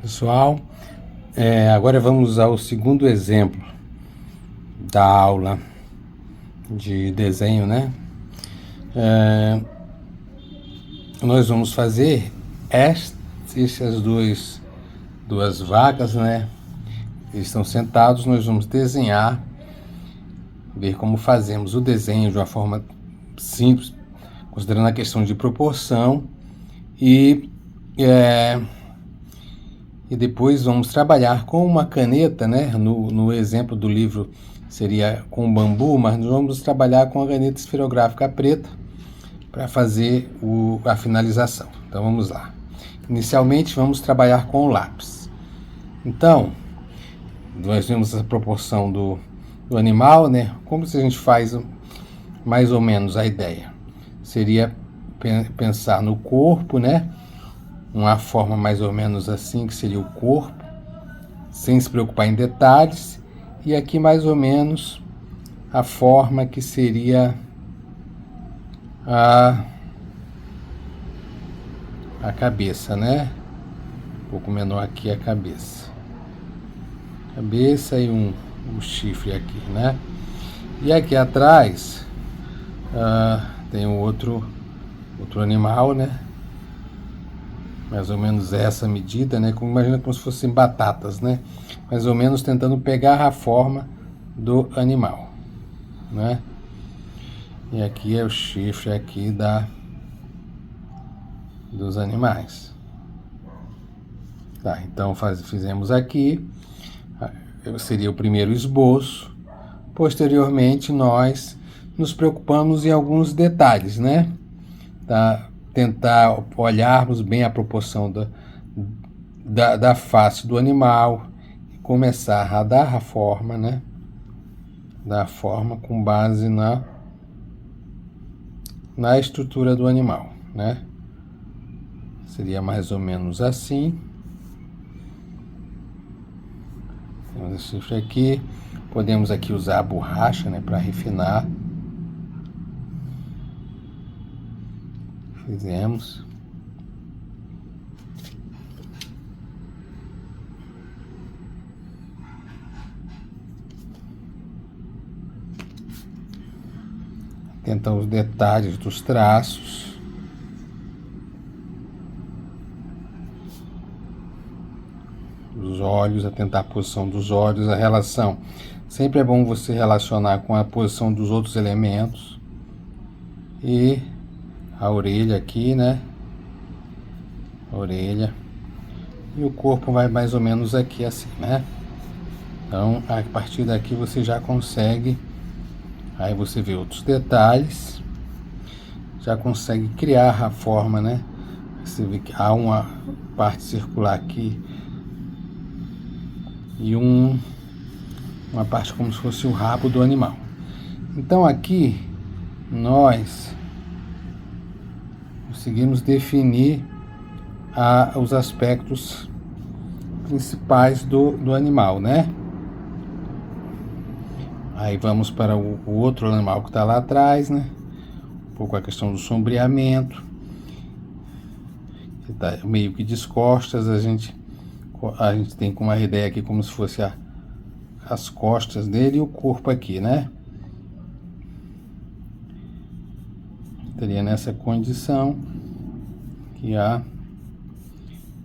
Pessoal, agora vamos ao segundo exemplo da aula de desenho, né? Nós vamos fazer essas duas vacas, né? Eles estão sentados, nós vamos desenhar, ver como fazemos o desenho de uma forma simples, considerando a questão de proporção e depois vamos trabalhar com uma caneta, né? No exemplo do livro seria com bambu, mas nós vamos trabalhar com a caneta esferográfica preta para fazer a finalização. Então vamos lá. Inicialmente vamos trabalhar com o lápis. Então, nós vemos a proporção do animal, né? Como se a gente faz mais ou menos a ideia? Seria pensar no corpo, né? Uma forma mais ou menos assim, que seria o corpo, sem se preocupar em detalhes. E aqui mais ou menos a forma que seria a cabeça, né? Um pouco menor aqui a cabeça. Cabeça e um chifre aqui, né? E aqui atrás tem um outro animal, né? Mais ou menos essa medida, né? Imagina como se fossem batatas, né? Mais ou menos tentando pegar a forma do animal, né? E aqui é o chifre aqui dos animais. Tá, então fizemos aqui, seria o primeiro esboço. Posteriormente nós nos preocupamos em alguns detalhes, né? Tá? Tentar olharmos bem a proporção da face do animal e começar a dar a forma, né? Dar a forma com base na estrutura do animal, né? Seria mais ou menos assim. Temos esse chifre aqui. Podemos aqui usar a borracha, né, para refinar. Fizemos. Tentar os detalhes dos traços. Os olhos, atentar a posição dos olhos, a relação. Sempre é bom você relacionar com a posição dos outros elementos. E a orelha aqui, né? A orelha. E o corpo vai mais ou menos aqui assim, né? Então, a partir daqui você já consegue. Aí você vê outros detalhes. Já consegue criar a forma, né? Você vê que há uma parte circular aqui. E uma parte como se fosse o rabo do animal. Então aqui nós conseguimos definir os aspectos principais do animal, né? Aí vamos para o outro animal que está lá atrás, né? Um pouco a questão do sombreamento. Que tá meio que descostas, a gente tem com uma ideia aqui como se fosse as costas dele e o corpo aqui, né? Teria nessa condição que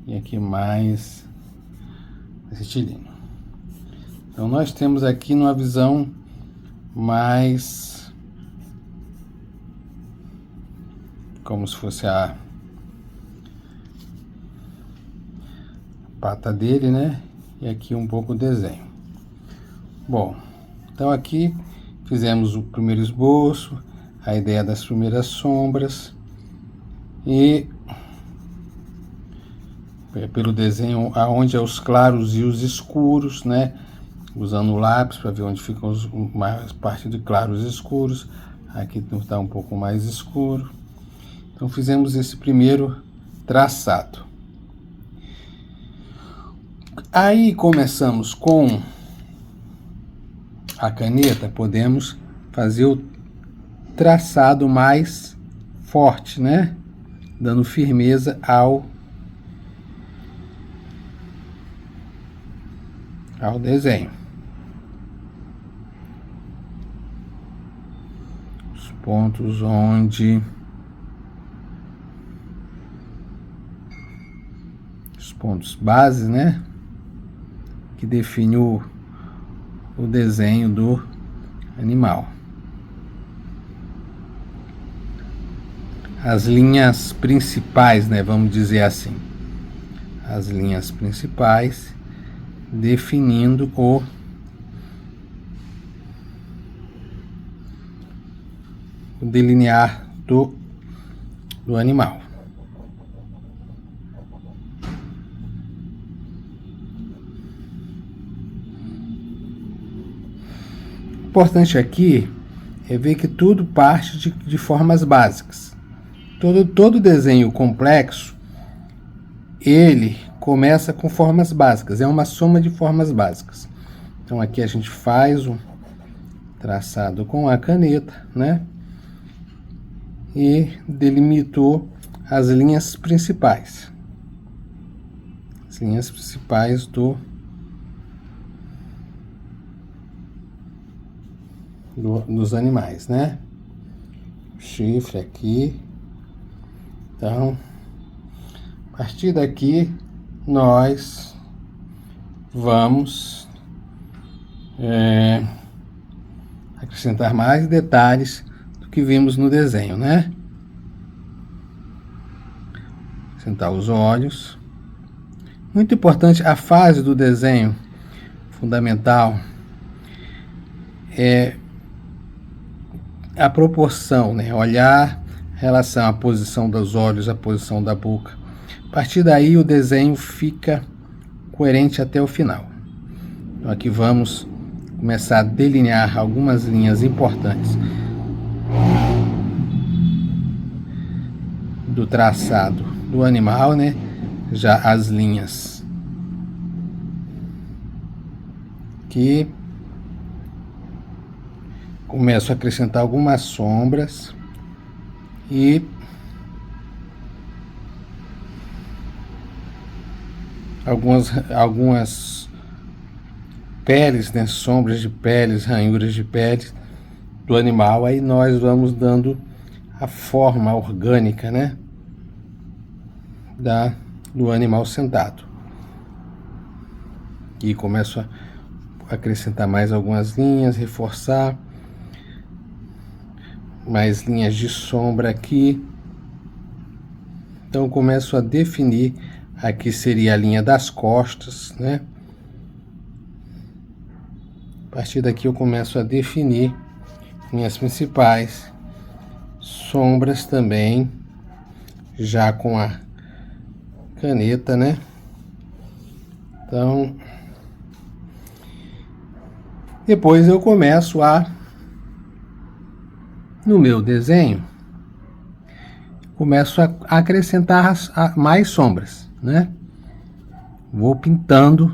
e aqui mais retilíneo. Então nós temos aqui numa visão mais como se fosse a pata dele, né? E aqui um pouco o desenho. Bom, então aqui fizemos o primeiro esboço, a ideia das primeiras sombras e pelo desenho aonde é os claros e os escuros, né? Usando o lápis para ver onde ficam mais parte de claros e escuros. Aqui está um pouco mais escuro. Então fizemos esse primeiro traçado. Aí começamos com a caneta, podemos fazer o traçado mais forte, né? Dando firmeza ao desenho. Os pontos onde os pontos base, né, que define o desenho do animal. As linhas principais, né, vamos dizer assim. As linhas principais definindo o delinear do animal. O importante aqui é ver que tudo parte de formas básicas. Todo desenho complexo, ele começa com formas básicas, é uma soma de formas básicas. Então aqui a gente faz o traçado com a caneta, né? E delimitou as linhas principais. As linhas principais dos animais, né? Chifre aqui. Então, a partir daqui, nós vamos acrescentar mais detalhes do que vimos no desenho, né? Acrescentar os olhos. Muito importante, a fase do desenho fundamental é a proporção, né? Olhar, relação à posição dos olhos, à posição da boca. A partir daí o desenho fica coerente até o final. Então aqui vamos começar a delinear algumas linhas importantes do traçado do animal, né? Já as linhas que começo a acrescentar algumas sombras e algumas peles, né, sombras de peles, ranhuras de peles do animal. Aí nós vamos dando a forma orgânica, né, do animal sentado. E começo a acrescentar mais algumas linhas, reforçar mais linhas de sombra aqui. Então começo a definir, aqui seria a linha das costas, né? A partir daqui eu começo a definir linhas principais, sombras também, já com a caneta, né? Então, depois eu começo no meu desenho, começo a acrescentar mais sombras, né? Vou pintando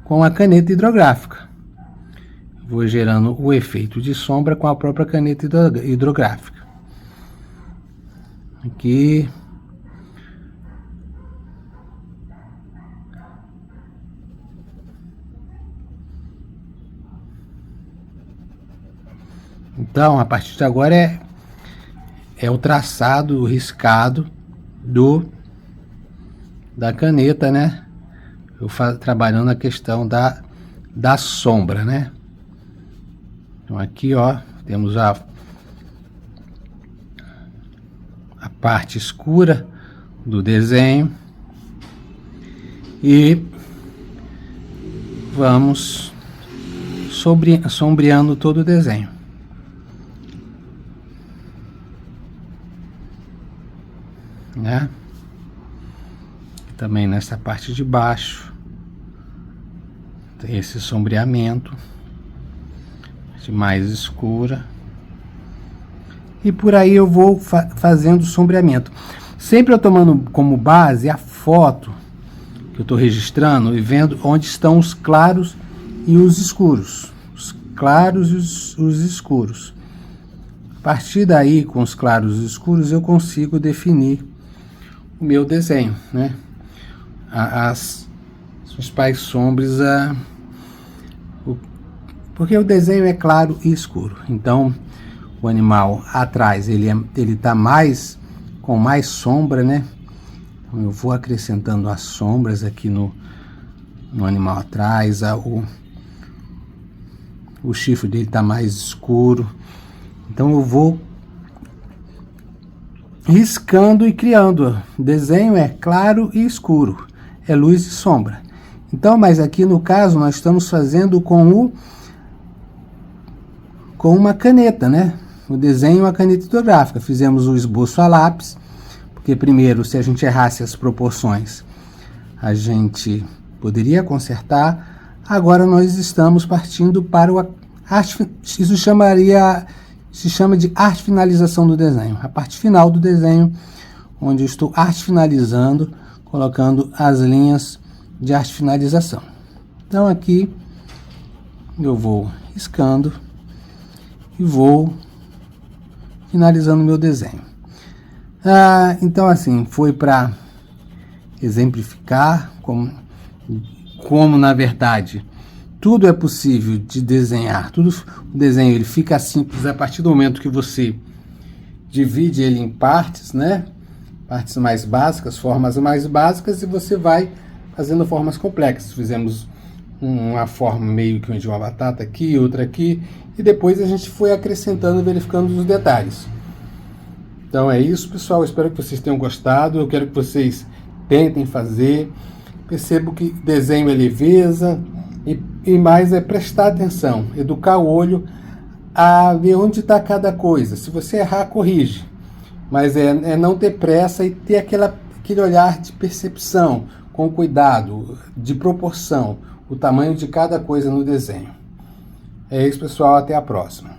com a caneta hidrográfica. Vou gerando o efeito de sombra com a própria caneta hidrográfica. Aqui. Então, a partir de agora é o traçado, o riscado da caneta, né? Eu trabalhando a questão da sombra, né? Então aqui, ó, temos a parte escura do desenho e vamos sombreando todo o desenho. Né? Também nessa parte de baixo tem esse sombreamento de mais escura e por aí eu vou fazendo sombreamento, sempre eu tomando como base a foto que eu estou registrando e vendo onde estão os claros e os escuros, os claros e os escuros. A partir daí, com os claros e os escuros, eu consigo definir o meu desenho, né? As principais sombras Porque o desenho é claro e escuro. Então, o animal atrás, ele está com mais sombra, né? Então, eu vou acrescentando as sombras aqui no animal atrás. O chifre dele está mais escuro. Então, eu vou riscando e criando. O desenho é claro e escuro. É luz e sombra. Então, mas aqui no caso, nós estamos fazendo com uma caneta, né? O desenho, a caneta hidrográfica. Fizemos o esboço a lápis, porque primeiro, se a gente errasse as proporções, a gente poderia consertar. Agora nós estamos partindo para isso se chama de arte finalização do desenho. A parte final do desenho, onde eu estou arte finalizando, colocando as linhas de arte finalização. Então aqui eu vou riscando e vou finalizando meu desenho. Então assim, foi para exemplificar como na verdade tudo é possível de desenhar. O desenho ele fica simples a partir do momento que você divide ele em partes, né? Partes mais básicas, formas mais básicas, e você vai fazendo formas complexas. Fizemos uma forma meio que de uma batata aqui, outra aqui, e depois a gente foi acrescentando, verificando os detalhes. Então é isso, pessoal. Espero que vocês tenham gostado. Eu quero que vocês tentem fazer. Percebo que desenho é leveza e mais é prestar atenção, educar o olho a ver onde está cada coisa. Se você errar, corrige. Mas é não ter pressa e ter aquele olhar de percepção, com cuidado, de proporção, o tamanho de cada coisa no desenho. É isso, pessoal. Até a próxima.